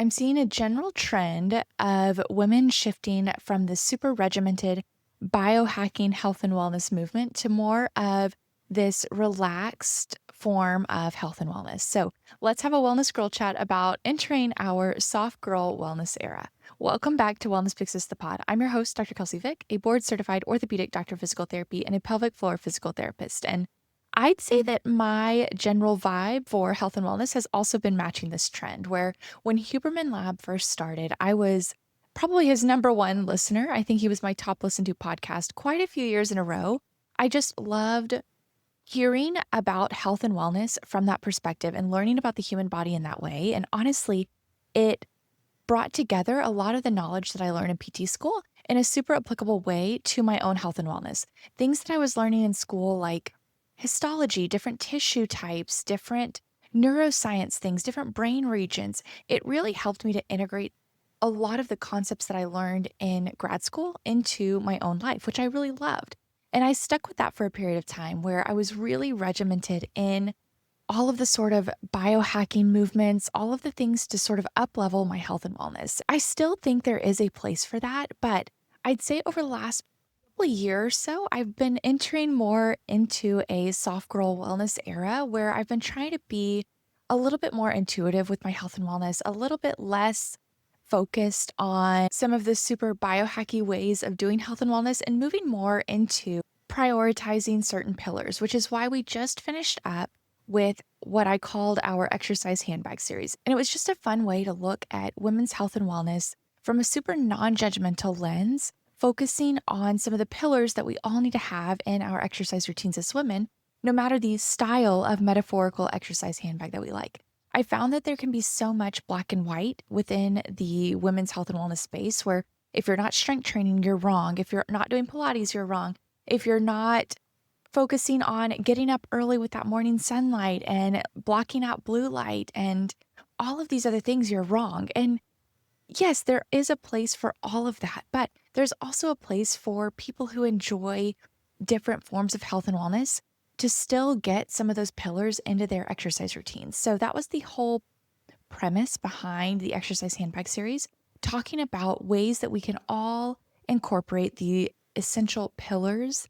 I'm seeing a general trend of women shifting from the super regimented biohacking health and wellness movement to more of this relaxed form of health and wellness. So let's have a wellness girl chat about entering our soft girl wellness era. Welcome back to Wellness Fixes the Pod. I'm your host, Dr. Kelsey Vick, a board certified orthopedic doctor of physical therapy and a pelvic floor physical therapist. And I'd say that my general vibe for health and wellness has also been matching this trend where when Huberman Lab first started, I was probably his number one listener. I think he was my top listened to podcast quite a few years in a row. I just loved hearing about health and wellness from that perspective and learning about the human body in that way. And honestly, it brought together a lot of the knowledge that I learned in PT school in a super applicable way to my own health and wellness. Things that I was learning in school, like histology, different tissue types, different neuroscience things, different brain regions. It really helped me to integrate a lot of the concepts that I learned in grad school into my own life, which I really loved. And I stuck with that for a period of time where I was really regimented in all of the sort of biohacking movements, all of the things to sort of up level my health and wellness. I still think there is a place for that, but I'd say over the last probably year or so, I've been entering more into a soft girl wellness era where I've been trying to be a little bit more intuitive with my health and wellness, a little bit less focused on some of the super biohacky ways of doing health and wellness and moving more into prioritizing certain pillars, which is why we just finished up with what I called our exercise handbag series. And it was just a fun way to look at women's health and wellness from a super non judgmental lens, focusing on some of the pillars that we all need to have in our exercise routines as women, no matter the style of metaphorical exercise handbag that we like. I found that there can be so much black and white within the women's health and wellness space where if you're not strength training, you're wrong. If you're not doing Pilates, you're wrong. If you're not focusing on getting up early with that morning sunlight and blocking out blue light and all of these other things, you're wrong. And yes, there is a place for all of that, but there's also a place for people who enjoy different forms of health and wellness to still get some of those pillars into their exercise routines. So that was the whole premise behind the exercise handbag series, talking about ways that we can all incorporate the essential pillars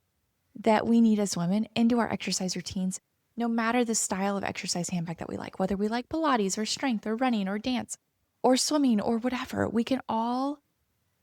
that we need as women into our exercise routines, no matter the style of exercise handbag that we like, whether we like Pilates or strength or running or dance or swimming or whatever. We can all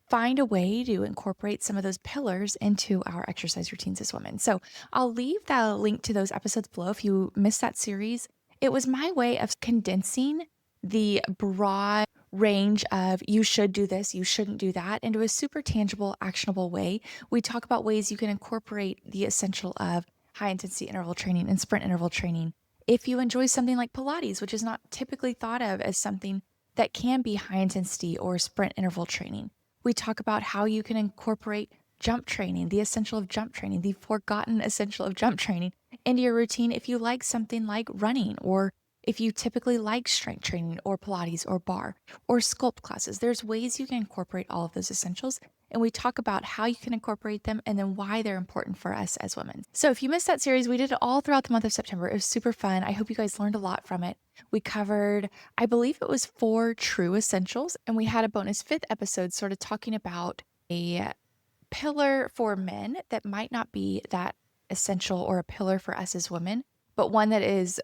find a way to incorporate some of those pillars into our exercise routines as women. So I'll leave the link to those episodes below if you missed that series. It was my way of condensing the broad range of you should do this, you shouldn't do that into a super tangible, actionable way. We talk about ways you can incorporate the essential of high intensity interval training and sprint interval training. If you enjoy something like Pilates, which is not typically thought of as something that can be high intensity or sprint interval training, we talk about how you can incorporate jump training, the essential of jump training, the forgotten essential of jump training into your routine if you like something like running, or if you typically like strength training or Pilates or bar or sculpt classes. There's ways you can incorporate all of those essentials. And we talk about how you can incorporate them and then why they're important for us as women. So if you missed that series, we did it all throughout the month of September. It was super fun. I hope you guys learned a lot from it. We covered, I believe it was 4 true essentials, and we had a bonus 5th episode sort of talking about a pillar for men that might not be that essential or a pillar for us as women, but one that is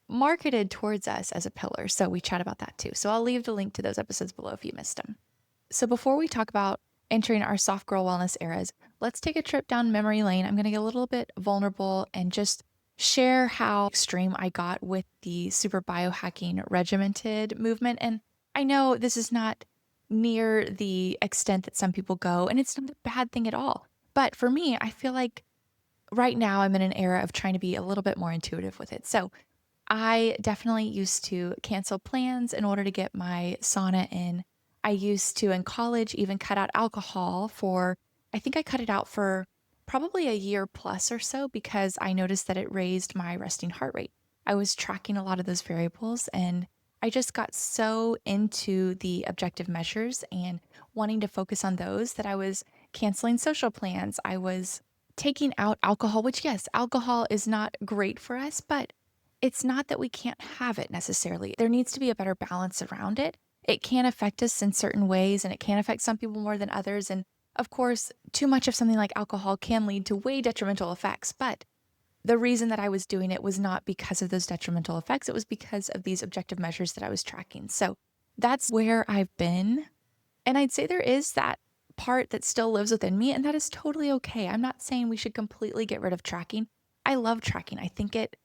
marketed towards us as a pillar. So we chat about that too. So I'll leave the link to those episodes below if you missed them. So before we talk about entering our soft girl wellness eras, let's take a trip down memory lane. I'm going to get a little bit vulnerable and just share how extreme I got with the super biohacking regimented movement. And I know this is not near the extent that some people go, and it's not a bad thing at all. But for me, I feel like right now I'm in an era of trying to be a little bit more intuitive with it. So I definitely used to cancel plans in order to get my sauna in. I used to, in college, even cut out alcohol for, I think I cut it out for probably a year plus or so because I noticed that it raised my resting heart rate. I was tracking a lot of those variables and I just got so into the objective measures and wanting to focus on those that I was canceling social plans. I was taking out alcohol, which, yes, alcohol is not great for us, but it's not that we can't have it necessarily. There needs to be a better balance around it. it can affect us in certain ways and it can affect some people more than others. And of course, too much of something like alcohol can lead to way detrimental effects. But the reason that I was doing it was not because of those detrimental effects. It was because of these objective measures that I was tracking. So that's where I've been. And I'd say there is that part that still lives within me, and that is totally okay. I'm not saying we should completely get rid of tracking. I love tracking. I think it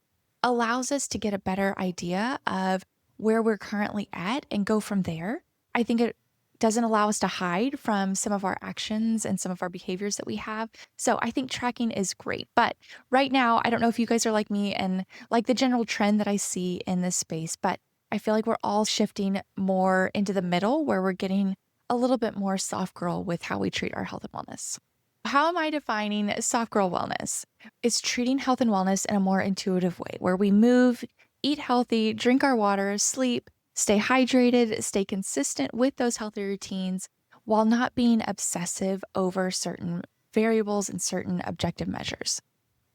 allows us to get a better idea of where we're currently at and go from there. I think it doesn't allow us to hide from some of our actions and some of our behaviors that we have. So I think tracking is great. But right now, I don't know if you guys are like me and like the general trend that I see in this space, but I feel like we're all shifting more into the middle where we're getting a little bit more soft girl with how we treat our health and wellness. How am I defining soft girl wellness? It's treating health and wellness in a more intuitive way where we move, eat healthy, drink our water, sleep, stay hydrated, stay consistent with those healthy routines while not being obsessive over certain variables and certain objective measures.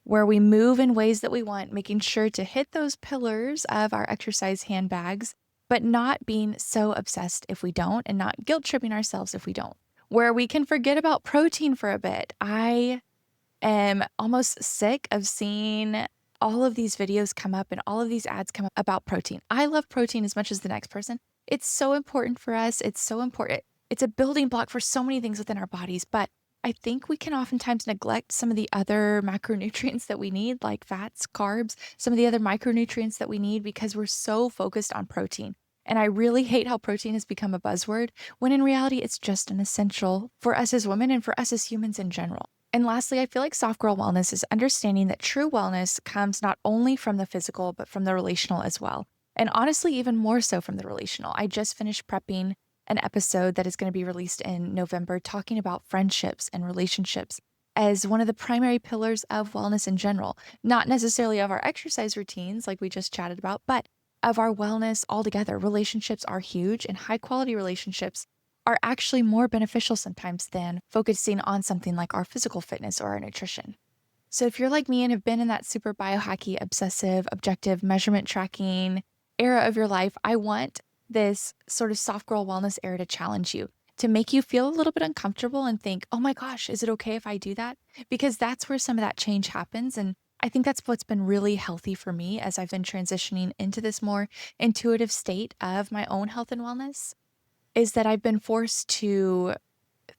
Where we move in ways that we want, making sure to hit those pillars of our exercise handbags, but not being so obsessed if we don't and not guilt tripping ourselves if we don't. Where we can forget about protein for a bit. I am almost sick of seeing all of these videos come up and all of these ads come up about protein. I love protein as much as the next person. It's so important for us. It's so important. It's a building block for so many things within our bodies, but I think we can oftentimes neglect some of the other macronutrients that we need, like fats, carbs, some of the other micronutrients that we need because we're so focused on protein. And I really hate how protein has become a buzzword when in reality, it's just an essential for us as women and for us as humans in general. And lastly, I feel like soft girl wellness is understanding that true wellness comes not only from the physical, but from the relational as well. And honestly, even more so from the relational. I just finished prepping an episode that is going to be released in November talking about friendships and relationships as one of the primary pillars of wellness in general, not necessarily of our exercise routines like we just chatted about, but of our wellness altogether. Relationships are huge, and high quality relationships are actually more beneficial sometimes than focusing on something like our physical fitness or our nutrition. So if you're like me and have been in that super biohacky, obsessive, objective measurement tracking era of your life, I want this sort of soft girl wellness era to challenge you, to make you feel a little bit uncomfortable and think, oh my gosh, is it okay if I do that? Because that's where some of that change happens. And I think that's what's been really healthy for me as I've been transitioning into this more intuitive state of my own health and wellness, is that I've been forced to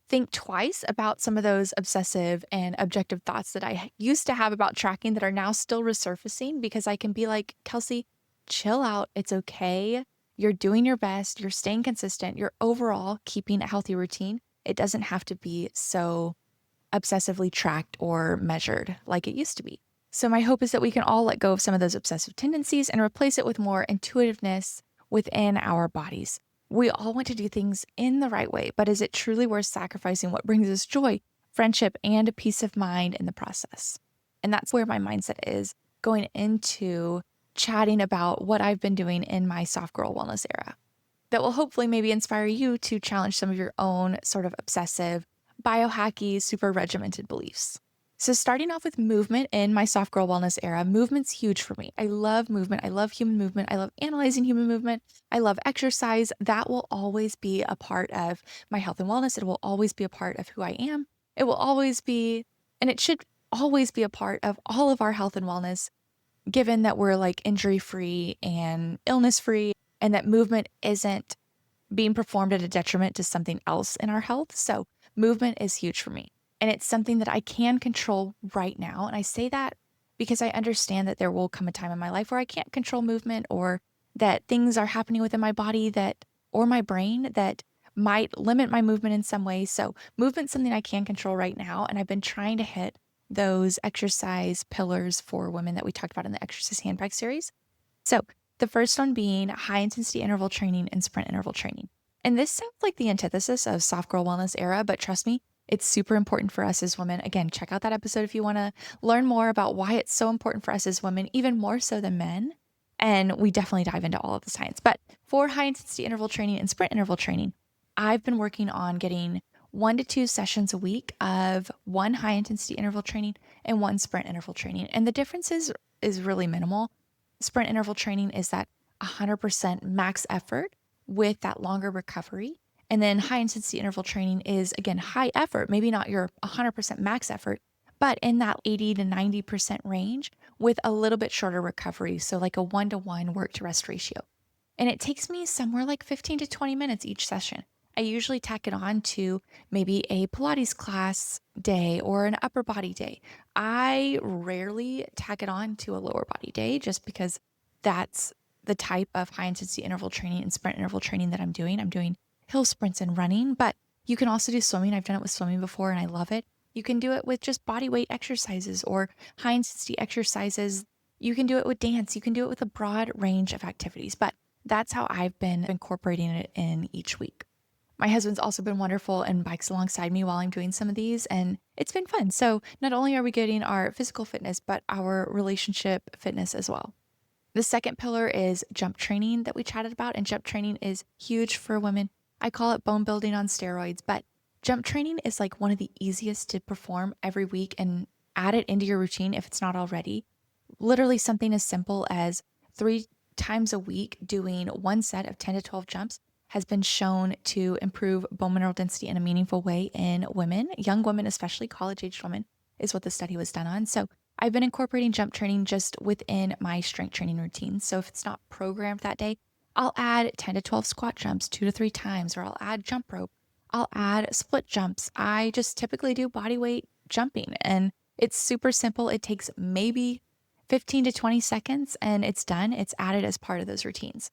think twice about some of those obsessive and objective thoughts that I used to have about tracking that are now still resurfacing because I can be like, Kelsey, chill out. It's okay. You're doing your best. You're staying consistent. You're overall keeping a healthy routine. It doesn't have to be so obsessively tracked or measured like it used to be. So, my hope is that we can all let go of some of those obsessive tendencies and replace it with more intuitiveness within our bodies. We all want to do things in the right way, but is it truly worth sacrificing what brings us joy, friendship, and peace of mind in the process? And that's where my mindset is going into chatting about what I've been doing in my soft girl wellness era. That will hopefully maybe inspire you to challenge some of your own sort of obsessive, biohacky, super regimented beliefs. So, starting off with movement in my soft girl wellness era, movement's huge for me. I love movement. I love human movement. I love analyzing human movement. I love exercise. That will always be a part of my health and wellness. It will always be a part of who I am. It will always be, and it should always be a part of all of our health and wellness, given that we're like injury free and illness free, and that movement isn't being performed at a detriment to something else in our health. So, movement is huge for me. And it's something that I can control right now. And I say that because I understand that there will come a time in my life where I can't control movement or that things are happening within my body that, or my brain that might limit my movement in some way. So, movement's something I can control right now. And I've been trying to hit those exercise pillars for women that we talked about in the exercise handbag series. So, the first one being high intensity interval training and sprint interval training. And this sounds like the antithesis of soft girl wellness era, but trust me, it's super important for us as women. Again, check out that episode if you want to learn more about why it's so important for us as women, even more so than men. And we definitely dive into all of the science. But for high intensity interval training and sprint interval training, I've been working on getting 1 to 2 sessions a week of one high intensity interval training and one sprint interval training. And the difference is really minimal. Sprint interval training is that 100% max effort with that longer recovery. And then high intensity interval training is, again, high effort, maybe not your 100% max effort, but in that 80 to 90% range with a little bit shorter recovery. So, like a 1-to-1 work to rest ratio. And it takes me somewhere like 15 to 20 minutes each session. I usually tack it on to maybe a Pilates class day or an upper body day. I rarely tack it on to a lower body day just because that's the type of high intensity interval training and sprint interval training that I'm doing. I'm doing hill sprints and running, but you can also do swimming. I've done it with swimming before and I love it. You can do it with just body weight exercises or high intensity exercises. You can do it with dance. You can do it with a broad range of activities, but that's how I've been incorporating it in each week. My husband's also been wonderful and bikes alongside me while I'm doing some of these, and it's been fun. So, not only are we getting our physical fitness, but our relationship fitness as well. The second pillar is jump training that we chatted about, and jump training is huge for women. I call it bone building on steroids, but jump training is like one of the easiest to perform every week and add it into your routine if it's not already. Literally something as simple as 3 times a week doing one set of 10 to 12 jumps has been shown to improve bone mineral density in a meaningful way in women, young women, especially college aged women, is what the study was done on. So I've been incorporating jump training just within my strength training routine. So if it's not programmed that day, I'll add 10 to 12 squat jumps 2 to 3 times, or I'll add jump rope. I'll add split jumps. I just typically do body weight jumping and it's super simple. It takes maybe 15 to 20 seconds and it's done. It's added as part of those routines.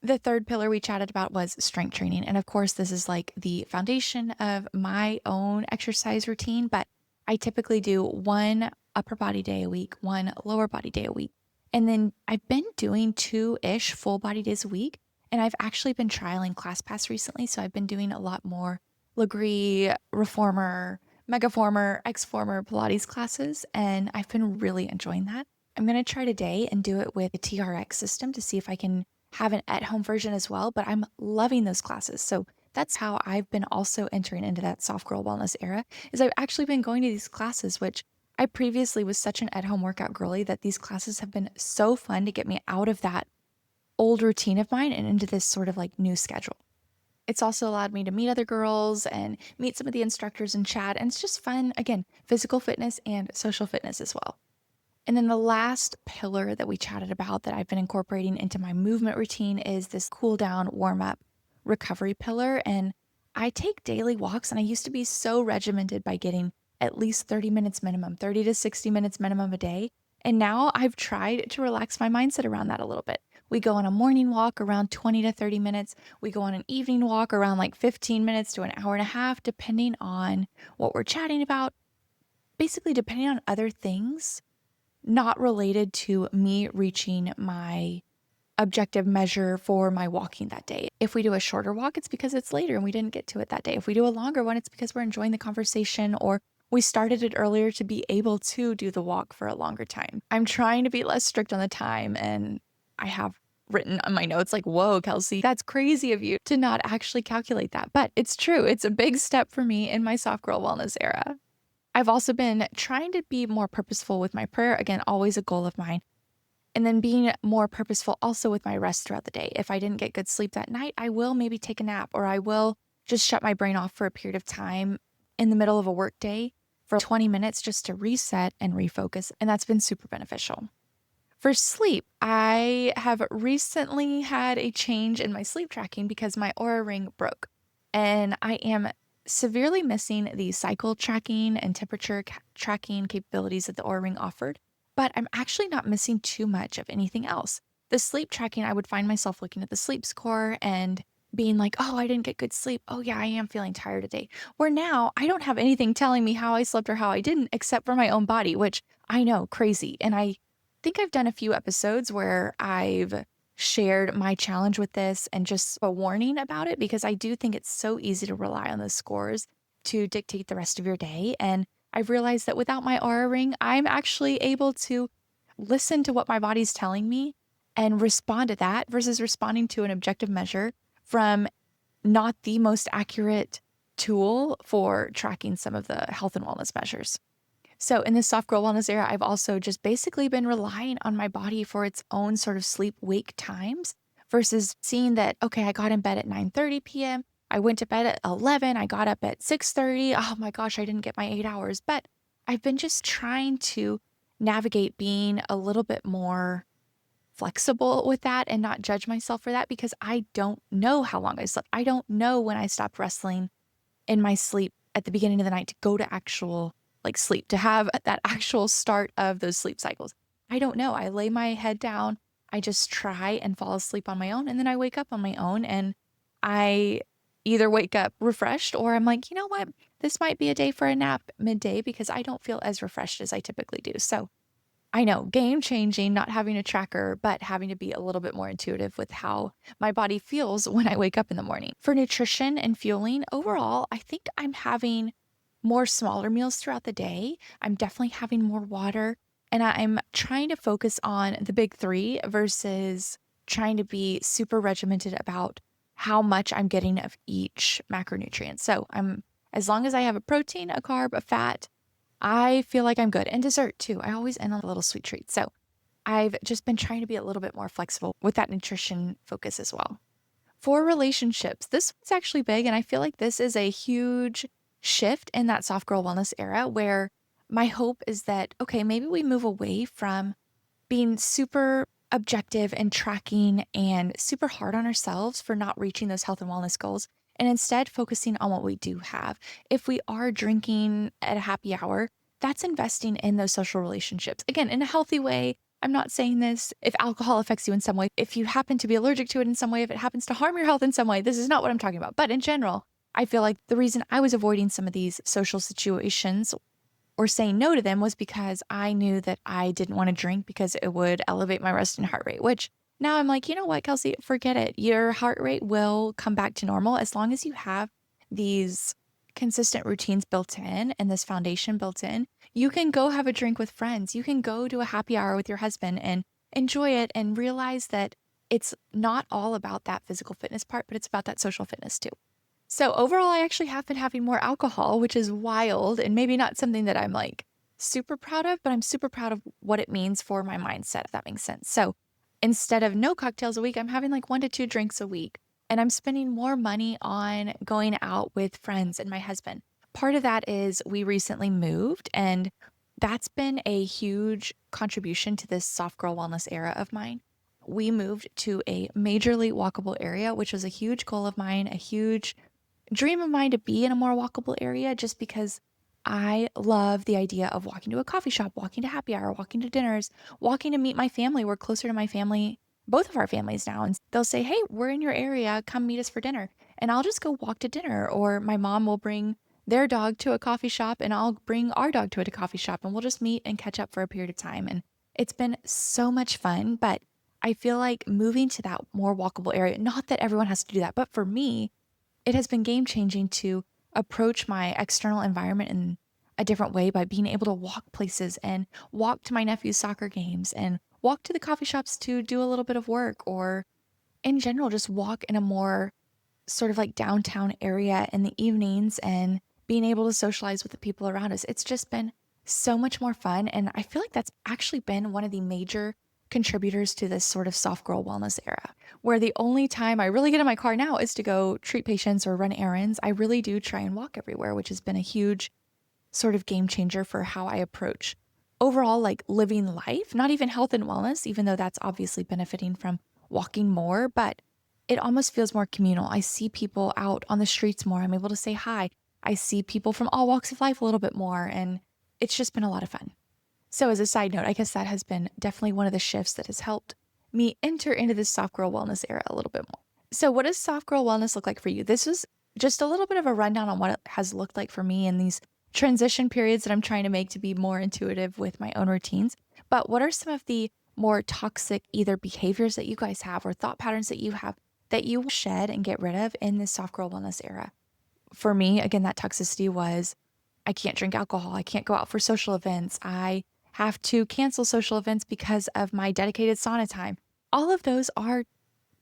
The third pillar we chatted about was strength training. And of course, this is like the foundation of my own exercise routine, but I typically do one upper body day a week, one lower body day a week. And then I've been doing 2-ish full body days a week. And I've actually been trialing ClassPass recently. So I've been doing a lot more Legree, Reformer, Megaformer, Xformer Pilates classes. And I've been really enjoying that. I'm going to try today and do it with a TRX system to see if I can have an at-home version as well, but I'm loving those classes. So that's how I've been also entering into that soft girl wellness era is I've actually been going to these classes, which I previously was such an at-home workout girly that these classes have been so fun to get me out of that old routine of mine and into this sort of like new schedule. It's also allowed me to meet other girls and meet some of the instructors and chat. And it's just fun, again, physical fitness and social fitness as well. And then the last pillar that we chatted about that I've been incorporating into my movement routine is this cool down, warm up, recovery pillar. And I take daily walks, and I used to be so regimented by getting at least 30 minutes minimum, 30 to 60 minutes minimum a day. And now I've tried to relax my mindset around that a little bit. We go on a morning walk around 20 to 30 minutes. We go on an evening walk around like 15 minutes to an hour and a half, depending on what we're chatting about, basically, depending on other things not related to me reaching my objective measure for my walking that day. If we do a shorter walk, it's because it's later and we didn't get to it that day. If we do a longer one, it's because we're enjoying the conversation or we started it earlier to be able to do the walk for a longer time. I'm trying to be less strict on the time, and I have written on my notes like, whoa, Kelsey, that's crazy of you to not actually calculate that. But it's true. It's a big step for me in my soft girl wellness era. I've also been trying to be more purposeful with my prayer. Again, always a goal of mine. And then being more purposeful also with my rest throughout the day. If I didn't get good sleep that night, I will maybe take a nap or I will just shut my brain off for a period of time in the middle of a work day for 20 minutes just to reset and refocus. And that's been super beneficial. For sleep, I have recently had a change in my sleep tracking because my Aura Ring broke. And I am severely missing the cycle tracking and temperature tracking capabilities that the Aura Ring offered, but I'm actually not missing too much of anything else. The sleep tracking, I would find myself looking at the sleep score and being like, oh, I didn't get good sleep. Oh, yeah, I am feeling tired today. Where now I don't have anything telling me how I slept or how I didn't, except for my own body, which I know, crazy. And I think I've done a few episodes where I've shared my challenge with this and just a warning about it because I do think it's so easy to rely on those scores to dictate the rest of your day. And I've realized that without my Aura Ring, I'm actually able to listen to what my body's telling me and respond to that versus responding to an objective measure from not the most accurate tool for tracking some of the health and wellness measures. So in this soft girl wellness era, I've also just basically been relying on my body for its own sort of sleep wake times versus seeing that, okay, I got in bed at 9:30 p.m. I went to bed at 11. I got up at 6:30. Oh my gosh, I didn't get my 8 hours. But I've been just trying to navigate being a little bit more flexible with that and not judge myself for that because I don't know how long I slept. I don't know when I stopped wrestling in my sleep at the beginning of the night to go to actual like sleep, to have that actual start of those sleep cycles. I don't know. I lay my head down, I just try and fall asleep on my own, and then I wake up on my own and I either wake up refreshed or I'm like, you know what? This might be a day for a nap midday because I don't feel as refreshed as I typically do. So I know, game changing, not having a tracker, but having to be a little bit more intuitive with how my body feels when I wake up in the morning. For nutrition and fueling, overall, I think I'm having more smaller meals throughout the day. I'm definitely having more water, and I'm trying to focus on the big three versus trying to be super regimented about how much I'm getting of each macronutrient. So as long as I have a protein, a carb, a fat, I feel like I'm good. And dessert too. I always end on a little sweet treat. So I've just been trying to be a little bit more flexible with that nutrition focus as well. For relationships, this one's actually big. And I feel like this is a huge shift in that soft girl wellness era where my hope is that, okay, maybe we move away from being super objective and tracking and super hard on ourselves for not reaching those health and wellness goals, and instead focusing on what we do have. If we are drinking at a happy hour, that's investing in those social relationships. Again, in a healthy way. I'm not saying this if alcohol affects you in some way, if you happen to be allergic to it in some way, if it happens to harm your health in some way, this is not what I'm talking about. But in general, I feel like the reason I was avoiding some of these social situations or saying no to them was because I knew that I didn't want to drink because it would elevate my resting heart rate, which now I'm like, you know what, Kelsey, forget it. Your heart rate will come back to normal as long as you have these consistent routines built in and this foundation built in. You can go have a drink with friends. You can go to a happy hour with your husband and enjoy it and realize that it's not all about that physical fitness part, but it's about that social fitness too. So overall, I actually have been having more alcohol, which is wild and maybe not something that I'm like super proud of, but I'm super proud of what it means for my mindset, if that makes sense. So instead of no cocktails a week, I'm having like 1 to 2 drinks a week. And I'm spending more money on going out with friends and my husband. Part of that is we recently moved, and that's been a huge contribution to this soft girl wellness era of mine. We moved to a majorly walkable area, which was a huge goal of mine, a huge dream of mine to be in a more walkable area just because I love the idea of walking to a coffee shop, walking to happy hour, walking to dinners, walking to meet my family. We're closer to my family, both of our families now. And they'll say, hey, we're in your area. Come meet us for dinner. And I'll just go walk to dinner. Or my mom will bring their dog to a coffee shop and I'll bring our dog to a coffee shop and we'll just meet and catch up for a period of time. And it's been so much fun. But I feel like moving to that more walkable area, not that everyone has to do that, but for me, it has been game changing to approach my external environment in a different way by being able to walk places and walk to my nephew's soccer games and walk to the coffee shops to do a little bit of work, or in general, just walk in a more sort of like downtown area in the evenings and being able to socialize with the people around us. It's just been so much more fun. And I feel like that's actually been one of the major contributors to this sort of soft girl wellness era, where the only time I really get in my car now is to go treat patients or run errands. I really do try and walk everywhere, which has been a huge sort of game changer for how I approach overall like living life, not even health and wellness, even though that's obviously benefiting from walking more, but it almost feels more communal. I see people out on the streets more. I'm able to say hi. I see people from all walks of life a little bit more, and it's just been a lot of fun. So, as a side note, I guess that has been definitely one of the shifts that has helped me enter into this soft girl wellness era a little bit more. So, what does soft girl wellness look like for you? This was just a little bit of a rundown on what it has looked like for me in these transition periods that I'm trying to make to be more intuitive with my own routines. But what are some of the more toxic either behaviors that you guys have or thought patterns that you have that you shed and get rid of in this soft girl wellness era? For me, again, that toxicity was I can't drink alcohol. I can't go out for social events. I have to cancel social events because of my dedicated sauna time. All of those are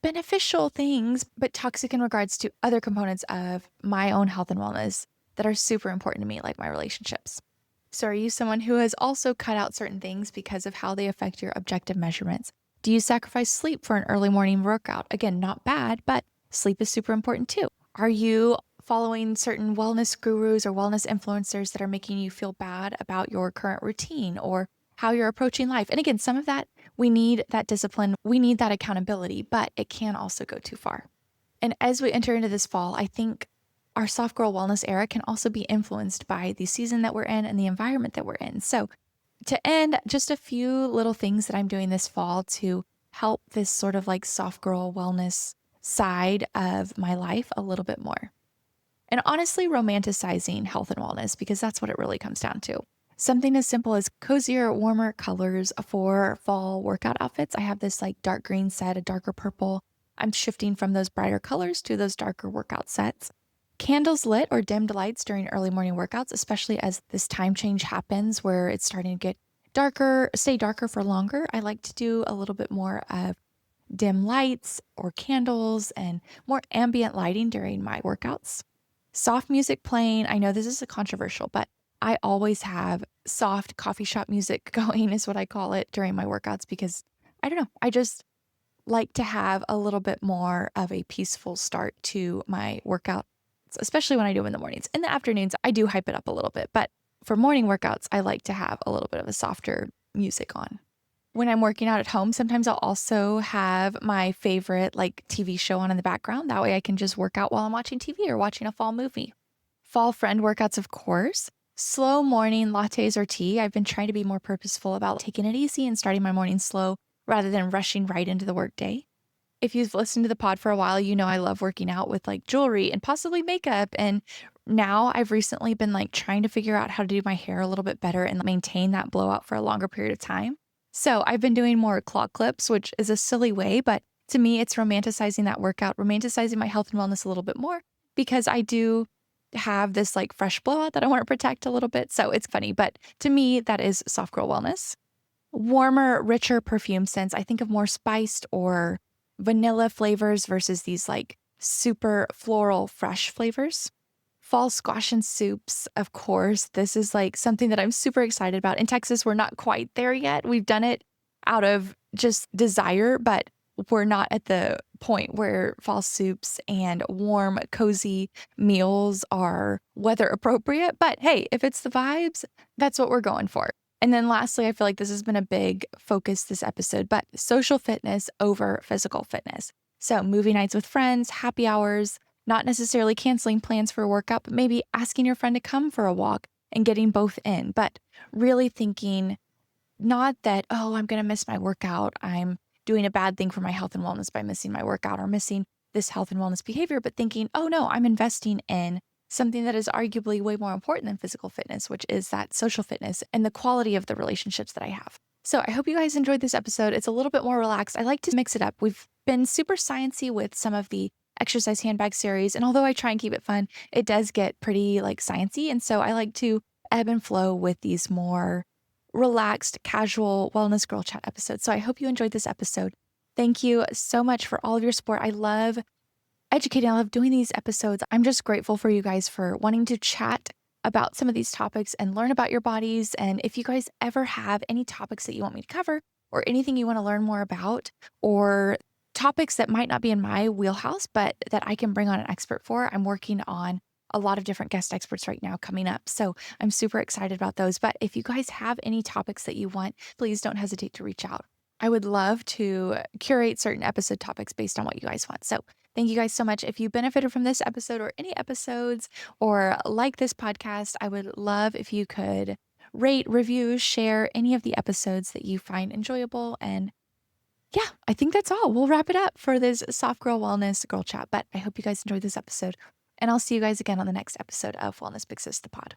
beneficial things, but toxic in regards to other components of my own health and wellness that are super important to me, like my relationships. So, are you someone who has also cut out certain things because of how they affect your objective measurements? Do you sacrifice sleep for an early morning workout? Again, not bad, but sleep is super important too. Are you following certain wellness gurus or wellness influencers that are making you feel bad about your current routine or how you're approaching life? And again, some of that, we need that discipline, we need that accountability, but it can also go too far. And as we enter into this fall, I think our soft girl wellness era can also be influenced by the season that we're in and the environment that we're in. So, to end, just a few little things that I'm doing this fall to help this sort of like soft girl wellness side of my life a little bit more. And honestly, romanticizing health and wellness, because that's what it really comes down to. Something as simple as cozier, warmer colors for fall workout outfits. I have this like dark green set, a darker purple. I'm shifting from those brighter colors to those darker workout sets. Candles lit or dimmed lights during early morning workouts, especially as this time change happens where it's starting to get darker, stay darker for longer. I like to do a little bit more of dim lights or candles and more ambient lighting during my workouts. Soft music playing. I know this is a controversial, but I always have soft coffee shop music going, is what I call it, during my workouts because I don't know. I just like to have a little bit more of a peaceful start to my workout, especially when I do in the mornings. In the afternoons, I do hype it up a little bit, but for morning workouts, I like to have a little bit of a softer music on. When I'm working out at home, sometimes I'll also have my favorite like TV show on in the background. That way I can just work out while I'm watching TV or watching a fall movie. Fall friend workouts, of course. Slow morning lattes or tea. I've been trying to be more purposeful about taking it easy and starting my morning slow rather than rushing right into the workday. If you've listened to the pod for a while, you know I love working out with like jewelry and possibly makeup. And now I've recently been like trying to figure out how to do my hair a little bit better and maintain that blowout for a longer period of time. So I've been doing more claw clips, which is a silly way, but to me, it's romanticizing that workout, romanticizing my health and wellness a little bit more because I do have this like fresh blowout that I want to protect a little bit. So it's funny, but to me, that is soft girl wellness. Warmer, richer perfume scents. I think of more spiced or vanilla flavors versus these like super floral, fresh flavors. Fall squash and soups, of course. This is like something that I'm super excited about. In Texas, we're not quite there yet. We've done it out of just desire, but we're not at the point where fall soups and warm, cozy meals are weather appropriate. But hey, if it's the vibes, that's what we're going for. And then lastly, I feel like this has been a big focus this episode, but social fitness over physical fitness. So movie nights with friends, happy hours, not necessarily canceling plans for a workout, but maybe asking your friend to come for a walk and getting both in, but really thinking not that, oh, I'm going to miss my workout. I'm doing a bad thing for my health and wellness by missing my workout or missing this health and wellness behavior, but thinking, oh no, I'm investing in something that is arguably way more important than physical fitness, which is that social fitness and the quality of the relationships that I have. So I hope you guys enjoyed this episode. It's a little bit more relaxed. I like to mix it up. We've been super sciencey with some of the exercise handbag series. And although I try and keep it fun, it does get pretty like sciencey. And so I like to ebb and flow with these more relaxed, casual wellness girl chat episodes. So I hope you enjoyed this episode. Thank you so much for all of your support. I love educating. I love doing these episodes. I'm just grateful for you guys for wanting to chat about some of these topics and learn about your bodies. And if you guys ever have any topics that you want me to cover or anything you want to learn more about or topics that might not be in my wheelhouse, but that I can bring on an expert for, I'm working on a lot of different guest experts right now coming up. So I'm super excited about those. But if you guys have any topics that you want, please don't hesitate to reach out. I would love to curate certain episode topics based on what you guys want. So thank you guys so much. If you benefited from this episode or any episodes or like this podcast, I would love if you could rate, review, share any of the episodes that you find enjoyable. And yeah, I think that's all. We'll wrap it up for this soft girl wellness girl chat. But I hope you guys enjoyed this episode. And I'll see you guys again on the next episode of Wellness Big Sis the Pod.